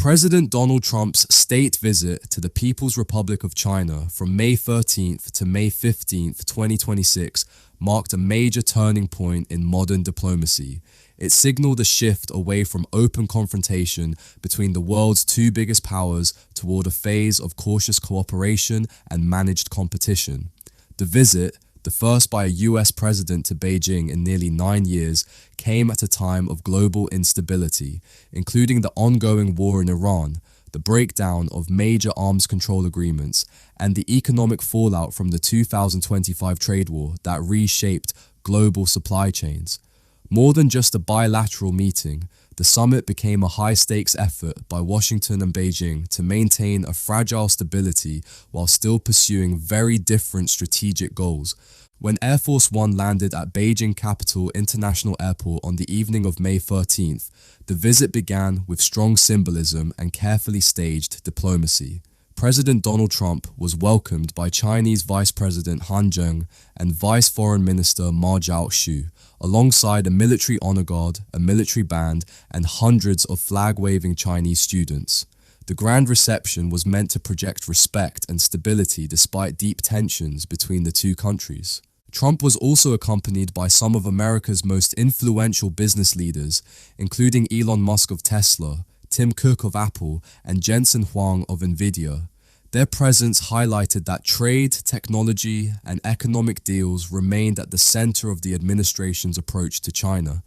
President Donald Trump's state visit to the People's Republic of China from May 13th to May 15th, 2026 marked a major turning point in modern diplomacy. It signaled a shift away from open confrontation between the world's two biggest powers toward a phase of cautious cooperation and managed competition. The visit, the first by a US president to Beijing in nearly 9 years, came at a time of global instability, including the ongoing war in Iran, the breakdown of major arms control agreements, and the economic fallout from the 2025 trade war that reshaped global supply chains. More than just a bilateral meeting, the summit became a high-stakes effort by Washington and Beijing to maintain a fragile stability while still pursuing very different strategic goals. When Air Force One landed at Beijing Capital International Airport on the evening of May 13th, the visit began with strong symbolism and carefully staged diplomacy. President Donald Trump was welcomed by Chinese Vice President Zheng and Vice Foreign Minister Zhaoxu, alongside a military honor guard, a military band, and hundreds of flag-waving Chinese students. The grand reception was meant to project respect and stability despite deep tensions between the two countries. Trump was also accompanied by some of America's most influential business leaders, including Elon Musk of Tesla, Tim Cook of Apple, and Jensen Huang of Nvidia. Their presence highlighted that trade, technology, and economic deals remained at the center of the administration's approach to China.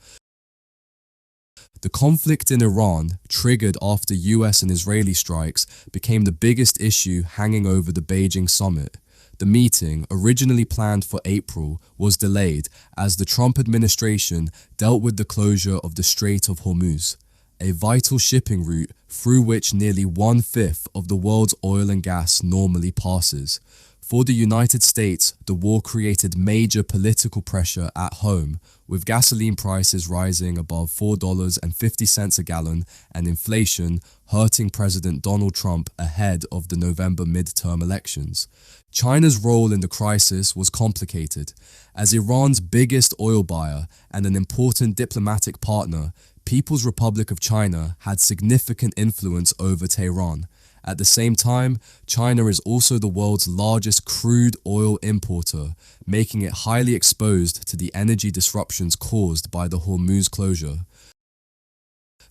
The conflict in Iran, triggered after US and Israeli strikes, became the biggest issue hanging over the Beijing summit. The meeting, originally planned for April, was delayed as the Trump administration dealt with the closure of the Strait of Hormuz, a vital shipping route through which nearly 1/5 of the world's oil and gas normally passes. For the United States, the war created major political pressure at home, with gasoline prices rising above $4.50 a gallon and inflation hurting President Donald Trump ahead of the November midterm elections. China's role in the crisis was complicated. As Iran's biggest oil buyer and an important diplomatic partner, People's Republic of China had significant influence over Tehran. At the same time, China is also the world's largest crude oil importer, making it highly exposed to the energy disruptions caused by the Hormuz closure.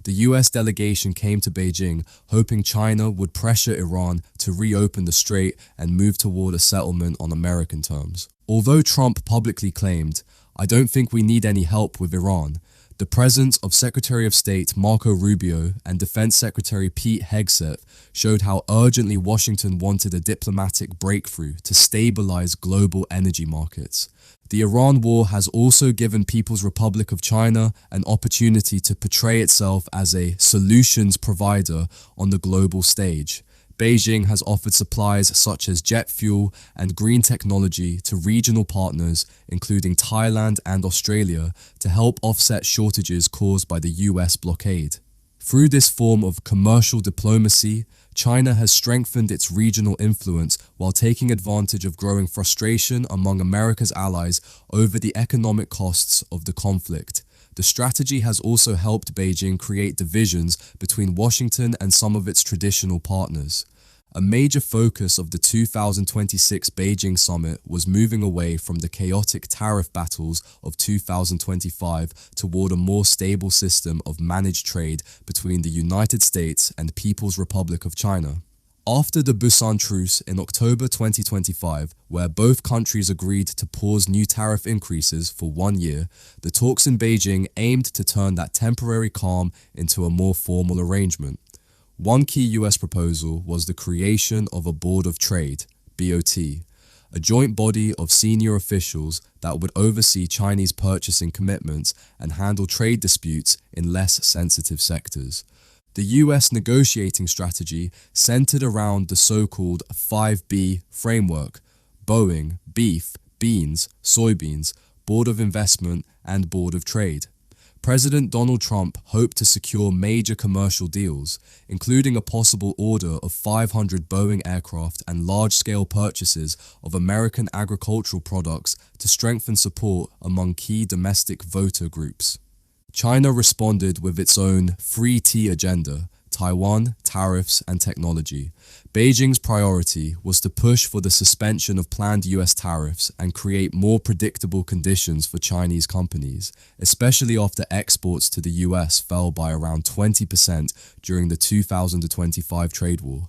The US delegation came to Beijing hoping China would pressure Iran to reopen the strait and move toward a settlement on American terms. Although Trump publicly claimed, "I don't think we need any help with Iran," the presence of Secretary of State Marco Rubio and Defense Secretary Pete Hegseth showed how urgently Washington wanted a diplomatic breakthrough to stabilize global energy markets. The Iran war has also given People's Republic of China an opportunity to portray itself as a solutions provider on the global stage. Beijing has offered supplies such as jet fuel and green technology to regional partners, including Thailand and Australia, to help offset shortages caused by the US blockade. Through this form of commercial diplomacy, China has strengthened its regional influence while taking advantage of growing frustration among America's allies over the economic costs of the conflict. The strategy has also helped Beijing create divisions between Washington and some of its traditional partners. A major focus of the 2026 Beijing summit was moving away from the chaotic tariff battles of 2025 toward a more stable system of managed trade between the United States and People's Republic of China. After the Busan Truce in October 2025, where both countries agreed to pause new tariff increases for 1 year, the talks in Beijing aimed to turn that temporary calm into a more formal arrangement. One key US proposal was the creation of a Board of Trade, BOT, a joint body of senior officials that would oversee Chinese purchasing commitments and handle trade disputes in less sensitive sectors. The US negotiating strategy centered around the so-called 5B framework: Boeing, beef, beans, soybeans, Board of Investment, and Board of Trade. President Donald Trump hoped to secure major commercial deals, including a possible order of 500 Boeing aircraft and large-scale purchases of American agricultural products to strengthen support among key domestic voter groups. China responded with its own 3T agenda, Taiwan, tariffs, and technology. Beijing's priority was to push for the suspension of planned US tariffs and create more predictable conditions for Chinese companies, especially after exports to the US fell by around 20% during the 2025 trade war.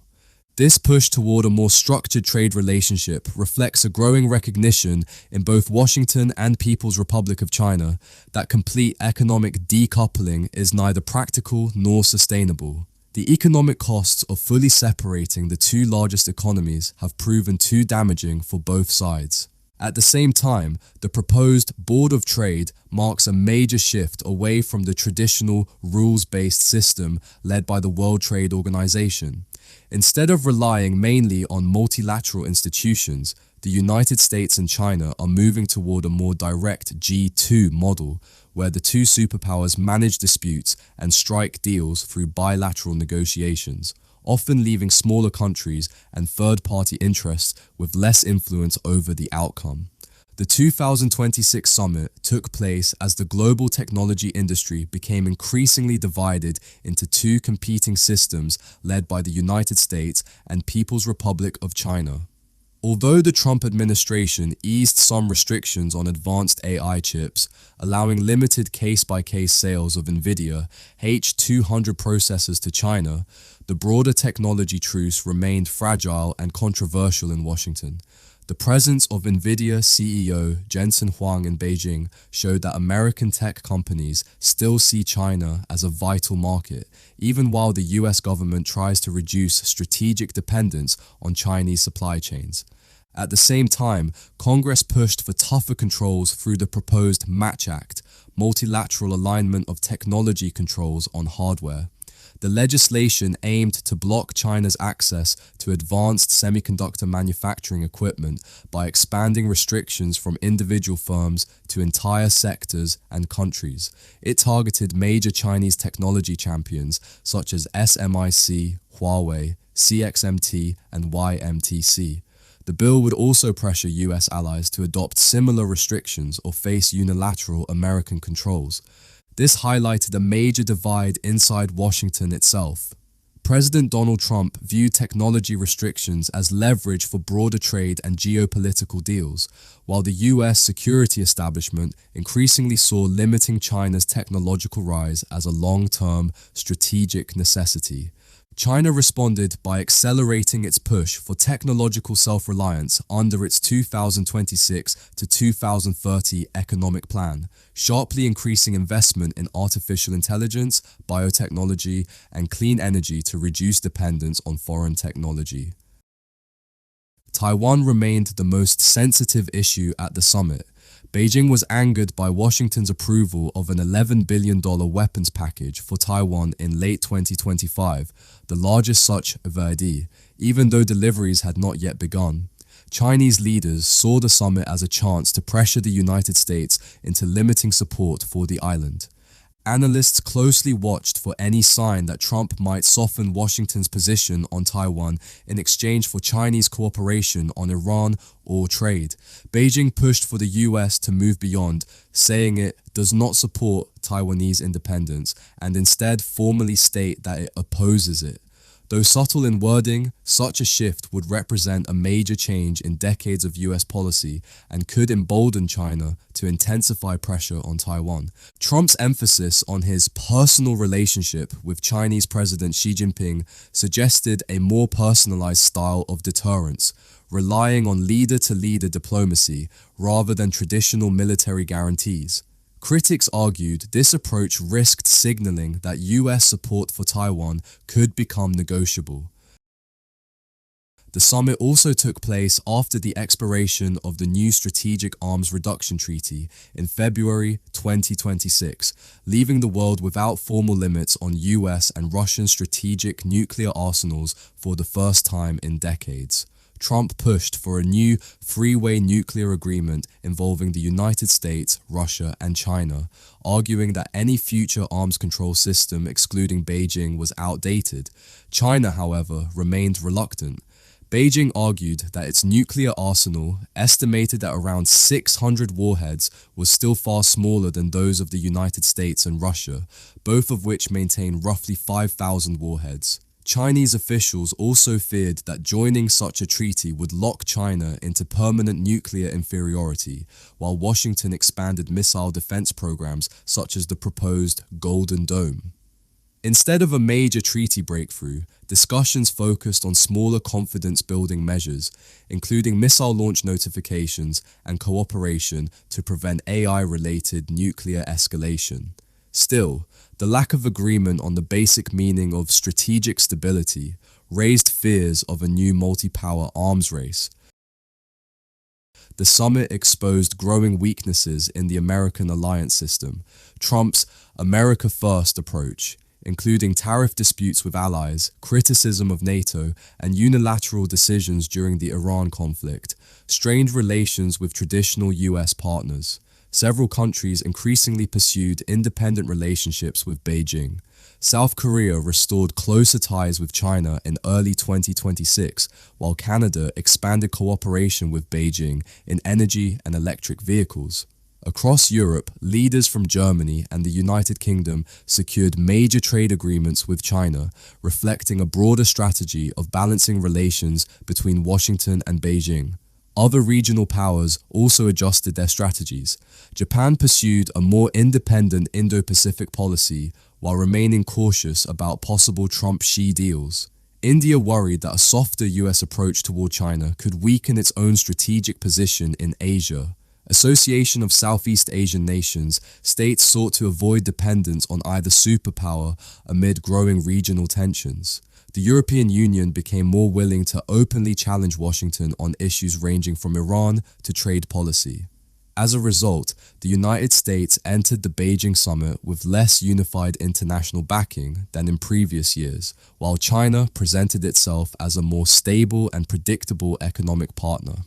This push toward a more structured trade relationship reflects a growing recognition in both Washington and People's Republic of China that complete economic decoupling is neither practical nor sustainable. The economic costs of fully separating the two largest economies have proven too damaging for both sides. At the same time, the proposed Board of Trade marks a major shift away from the traditional rules-based system led by the World Trade Organization. Instead of relying mainly on multilateral institutions, the United States and China are moving toward a more direct G2 model, where the two superpowers manage disputes and strike deals through bilateral negotiations, often leaving smaller countries and third-party interests with less influence over the outcome. The 2026 summit took place as the global technology industry became increasingly divided into two competing systems led by the United States and People's Republic of China. Although the Trump administration eased some restrictions on advanced AI chips, allowing limited case-by-case sales of NVIDIA H200 processors to China, the broader technology truce remained fragile and controversial in Washington. The presence of NVIDIA CEO Jensen Huang in Beijing showed that American tech companies still see China as a vital market, even while the US government tries to reduce strategic dependence on Chinese supply chains. At the same time, Congress pushed for tougher controls through the proposed MATCH Act, multilateral alignment of technology controls on hardware. The legislation aimed to block China's access to advanced semiconductor manufacturing equipment by expanding restrictions from individual firms to entire sectors and countries. It targeted major Chinese technology champions such as SMIC, Huawei, CXMT, and YMTC. The bill would also pressure US allies to adopt similar restrictions or face unilateral American controls. This highlighted a major divide inside Washington itself. President Donald Trump viewed technology restrictions as leverage for broader trade and geopolitical deals, while the US security establishment increasingly saw limiting China's technological rise as a long-term strategic necessity. China responded by accelerating its push for technological self-reliance under its 2026 to 2030 economic plan, sharply increasing investment in artificial intelligence, biotechnology, and clean energy to reduce dependence on foreign technology. Taiwan remained the most sensitive issue at the summit. Beijing was angered by Washington's approval of an $11 billion weapons package for Taiwan in late 2025, the largest such ever, even though deliveries had not yet begun. Chinese leaders saw the summit as a chance to pressure the United States into limiting support for the island. Analysts closely watched for any sign that Trump might soften Washington's position on Taiwan in exchange for Chinese cooperation on Iran or trade. Beijing pushed for the US to move beyond, saying it does not support Taiwanese independence and instead formally state that it opposes it. Though subtle in wording, such a shift would represent a major change in decades of US policy and could embolden China to intensify pressure on Taiwan. Trump's emphasis on his personal relationship with Chinese President Xi Jinping suggested a more personalized style of deterrence, relying on leader-to-leader diplomacy rather than traditional military guarantees. Critics argued this approach risked signaling that US support for Taiwan could become negotiable. The summit also took place after the expiration of the new Strategic Arms Reduction Treaty in February 2026, leaving the world without formal limits on US and Russian strategic nuclear arsenals for the first time in decades. Trump pushed for a new three-way nuclear agreement involving the United States, Russia, and China, arguing that any future arms control system excluding Beijing was outdated. China, however, remained reluctant. Beijing argued that its nuclear arsenal, estimated at around 600 warheads, was still far smaller than those of the United States and Russia, both of which maintain roughly 5,000 warheads. Chinese officials also feared that joining such a treaty would lock China into permanent nuclear inferiority, while Washington expanded missile defense programs such as the proposed Golden Dome. Instead of a major treaty breakthrough, discussions focused on smaller confidence-building measures, including missile launch notifications and cooperation to prevent AI-related nuclear escalation. Still, the lack of agreement on the basic meaning of strategic stability raised fears of a new multi-power arms race. The summit exposed growing weaknesses in the American alliance system, Trump's America First approach, including tariff disputes with allies, criticism of NATO, and unilateral decisions during the Iran conflict, strained relations with traditional US partners. Several countries increasingly pursued independent relationships with Beijing. South Korea restored closer ties with China in early 2026, while Canada expanded cooperation with Beijing in energy and electric vehicles. Across Europe, leaders from Germany and the United Kingdom secured major trade agreements with China, reflecting a broader strategy of balancing relations between Washington and Beijing. Other regional powers also adjusted their strategies. Japan pursued a more independent Indo-Pacific policy while remaining cautious about possible Trump-Xi deals. India worried that a softer US approach toward China could weaken its own strategic position in Asia. Association of Southeast Asian nations, states sought to avoid dependence on either superpower amid growing regional tensions. The European Union became more willing to openly challenge Washington on issues ranging from Iran to trade policy. As a result, the United States entered the Beijing summit with less unified international backing than in previous years, while China presented itself as a more stable and predictable economic partner.